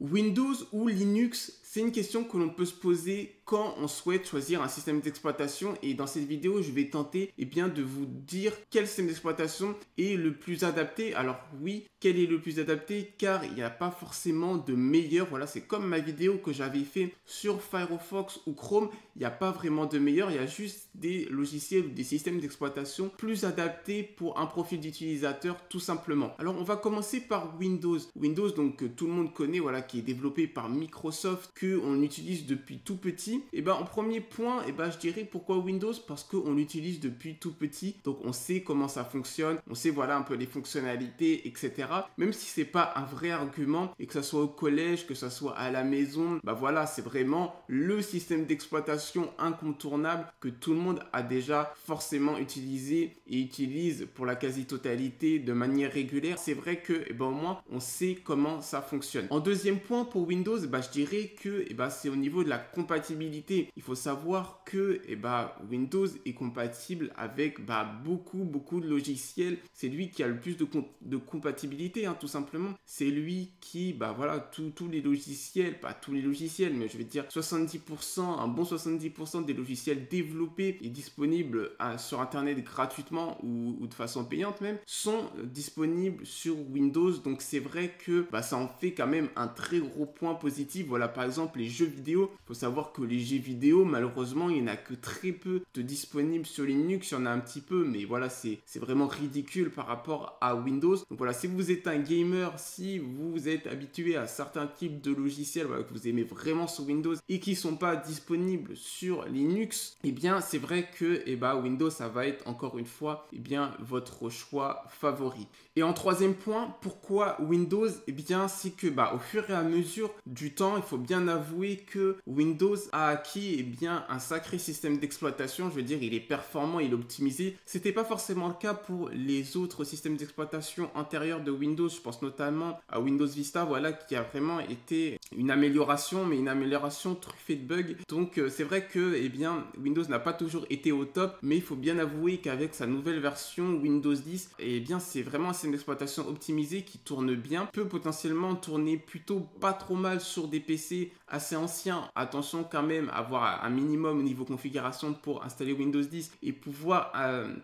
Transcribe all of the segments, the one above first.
Windows ou Linux, c'est une question que l'on peut se poser quand on souhaite choisir un système d'exploitation, et dans cette vidéo je vais tenter de vous dire quel système d'exploitation est le plus adapté. Alors oui, quel est le plus adapté, car il n'y a pas forcément de meilleur. Voilà, c'est comme ma vidéo que j'avais fait sur Firefox ou Chrome, il n'y a pas vraiment de meilleur, il y a juste des logiciels ou des systèmes d'exploitation plus adaptés pour un profil d'utilisateur tout simplement. Alors on va commencer par Windows. Windows, donc que tout le monde connaît, voilà, qui est développé par Microsoft, que on utilise depuis tout petit. Et en premier point, je dirais pourquoi Windows, parce qu'on l'utilise depuis tout petit, donc on sait comment ça fonctionne, on sait voilà un peu les fonctionnalités, etc. Même si c'est pas un vrai argument, et que ça soit au collège, que ça soit à la maison, voilà, c'est vraiment le système d'exploitation incontournable que tout le monde a déjà forcément utilisé et utilise pour la quasi-totalité de manière régulière. C'est vrai que au moins on sait comment ça fonctionne. En deuxième point pour Windows, je dirais que c'est au niveau de la compatibilité. Il faut savoir que Windows est compatible avec beaucoup de logiciels. C'est lui qui a le plus de compatibilité, tout simplement. C'est lui qui, voilà, tous les logiciels, pas tous les logiciels, mais je vais dire 70%, un bon 70% des logiciels développés et disponibles sur Internet gratuitement ou de façon payante même, sont disponibles sur Windows. Donc c'est vrai que ça en fait quand même un très gros point positif. Voilà, par exemple les jeux vidéo. Il faut savoir que les jeux vidéo, malheureusement, il n'y en a que très peu de disponibles sur Linux. Il y en a un petit peu, mais voilà, c'est vraiment ridicule par rapport à Windows. Donc voilà, si vous êtes un gamer, si vous êtes habitué à certains types de logiciels, voilà, que vous aimez vraiment sur Windows et qui ne sont pas disponibles sur Linux, c'est vrai que Windows, ça va être encore une fois votre choix favori. Et en troisième point, pourquoi Windows? C'est que au fur et à mesure du temps, il faut bien avouer que Windows a acquis un sacré système d'exploitation. Je veux dire, il est performant, il est optimisé. C'était pas forcément le cas pour les autres systèmes d'exploitation antérieurs de Windows. Je pense notamment à Windows Vista, voilà, qui a vraiment été une amélioration, mais une amélioration truffée de bugs. Donc c'est vrai que Windows n'a pas toujours été au top, mais il faut bien avouer qu'avec sa nouvelle version Windows 10, c'est vraiment un système d'exploitation optimisé qui tourne bien, peut potentiellement tourner plutôt pas trop mal sur des PC assez anciens. Attention quand même à avoir un minimum au niveau configuration pour installer Windows 10 et pouvoir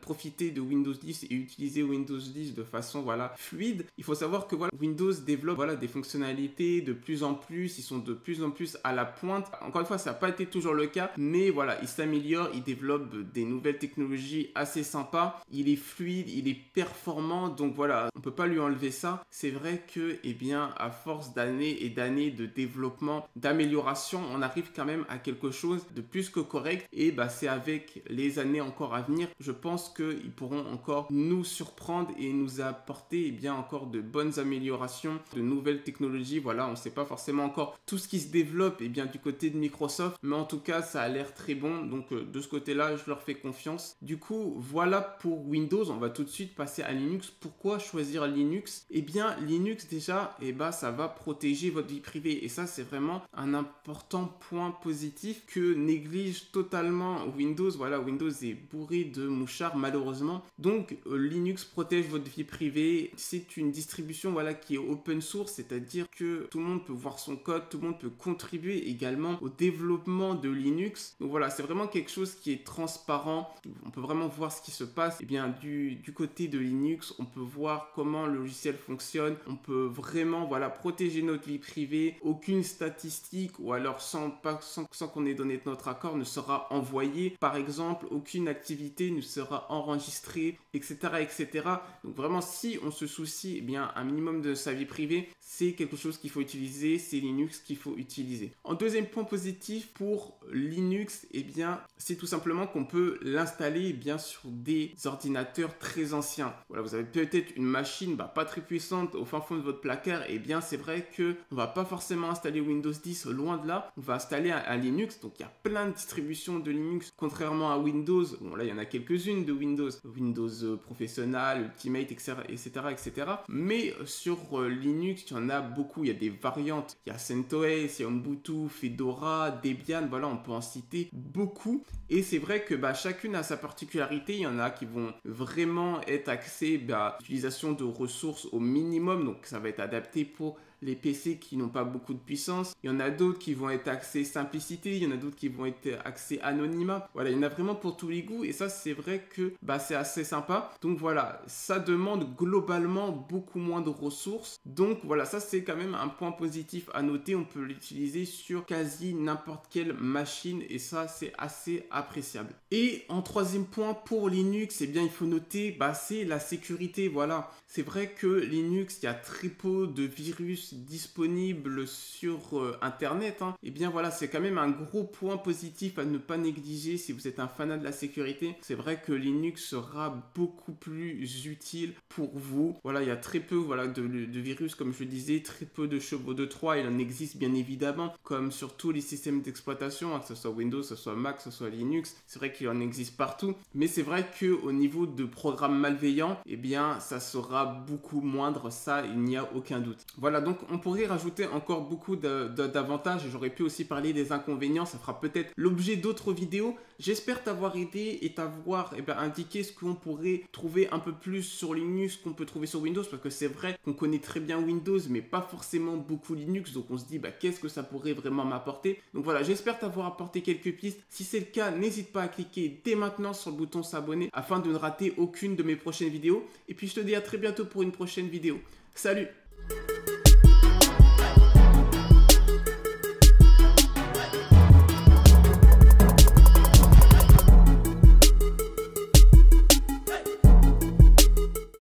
profiter de Windows 10 et utiliser Windows 10 de façon fluide. Il faut savoir que Windows développe des fonctionnalités de plus en plus, ils sont de plus en plus à la pointe. Encore une fois, ça n'a pas été toujours le cas, mais voilà, il s'améliore, il développe des nouvelles technologies assez sympas, il est fluide, il est performant, donc voilà, on peut pas lui enlever ça. C'est vrai que à force d'années et d'années de développement, d'amélioration, on arrive quand même à quelque chose de plus que correct, et c'est avec les années encore à venir, je pense qu'ils pourront encore nous surprendre et nous apporter encore de bonnes améliorations, de nouvelles technologies. Voilà, on ne sait pas forcément encore tout ce qui se développe du côté de Microsoft, mais en tout cas ça a l'air très bon, donc de ce côté là je leur fais confiance. Du coup voilà pour Windows. On va tout de suite passer à Linux. Pourquoi choisir Linux? Linux déjà, ça va protéger votre vie privée, et ça c'est vraiment un important point positif que néglige totalement Windows. Voilà, Windows est bourré de mouchards malheureusement, donc Linux protège votre vie privée. C'est une distribution qui est open source, c'est-à-dire que tout le monde peut voir son code, tout le monde peut contribuer également au développement de Linux. Donc voilà, c'est vraiment quelque chose qui est transparent, on peut vraiment voir ce qui se passe. Du côté de Linux, on peut voir comment le logiciel fonctionne, on peut vraiment protéger notre vie privée. Aucune statistique, ou alors sans qu'on ait donné notre accord, ne sera envoyée. Par exemple, aucune activité ne sera enregistrée, etc. Donc vraiment, si on se soucie un minimum de sa vie privée, c'est quelque chose qu'il faut utiliser, c'est Linux qu'il faut utiliser. En deuxième point positif pour Linux, c'est tout simplement qu'on peut l'installer sur des ordinateurs très anciens. Voilà, vous avez peut-être une machine pas très puissante au fin fond de votre placard, c'est vrai que on va pas forcément installer Windows 10, loin de là, on va installer un Linux. Donc il y a plein de distributions de Linux, contrairement à Windows. Bon là il y en a quelques-unes de Windows Professional, Ultimate, etc. Mais sur Linux, il y en a beaucoup, il y a des variantes. Il y a CentOS, il y a Ubuntu, Fedora, Debian, voilà, on peut en citer beaucoup. Et c'est vrai que chacune a sa particularité. Il y en a qui vont vraiment être axées à l'utilisation de ressources au minimum, donc ça va être adapté pour les PC qui n'ont pas beaucoup de puissance. Il y en a d'autres qui vont être axés simplicité, il y en a d'autres qui vont être axés anonymat. Voilà, il y en a vraiment pour tous les goûts et ça c'est vrai que c'est assez sympa. Donc voilà, ça demande globalement beaucoup moins de ressources. Donc voilà, ça c'est quand même un point positif à noter. On peut l'utiliser sur quasi n'importe quelle machine et ça c'est assez appréciable. Et en troisième point pour Linux, eh bien il faut noter c'est la sécurité. Voilà, c'est vrai que Linux, il y a très peu de virus disponibles sur internet. Et bien voilà, c'est quand même un gros point positif à ne pas négliger si vous êtes un fanat de la sécurité. C'est vrai que Linux sera beaucoup plus utile pour vous. Voilà, il y a très peu de virus, comme je le disais, très peu de chevaux de Troie. Il en existe bien évidemment, comme sur tous les systèmes d'exploitation, que ce soit Windows, que ce soit Mac, que ce soit Linux. C'est vrai qu'il en existe partout, mais c'est vrai qu'au niveau de programmes malveillants, eh bien ça sera beaucoup moindre, ça il n'y a aucun doute. Voilà, donc on pourrait rajouter encore beaucoup d'avantages. J'aurais pu aussi parler des inconvénients, ça fera peut-être l'objet d'autres vidéos. J'espère t'avoir aidé et t'avoir indiqué ce qu'on pourrait trouver un peu plus sur Linux qu'on peut trouver sur Windows, parce que c'est vrai qu'on connaît très bien Windows mais pas forcément beaucoup Linux, donc on se dit qu'est-ce que ça pourrait vraiment m'apporter. Donc voilà, j'espère t'avoir apporté quelques pistes. Si c'est le cas, n'hésite pas à cliquer dès maintenant sur le bouton s'abonner afin de ne rater aucune de mes prochaines vidéos. Et puis je te dis à très bientôt pour une prochaine vidéo. Salut!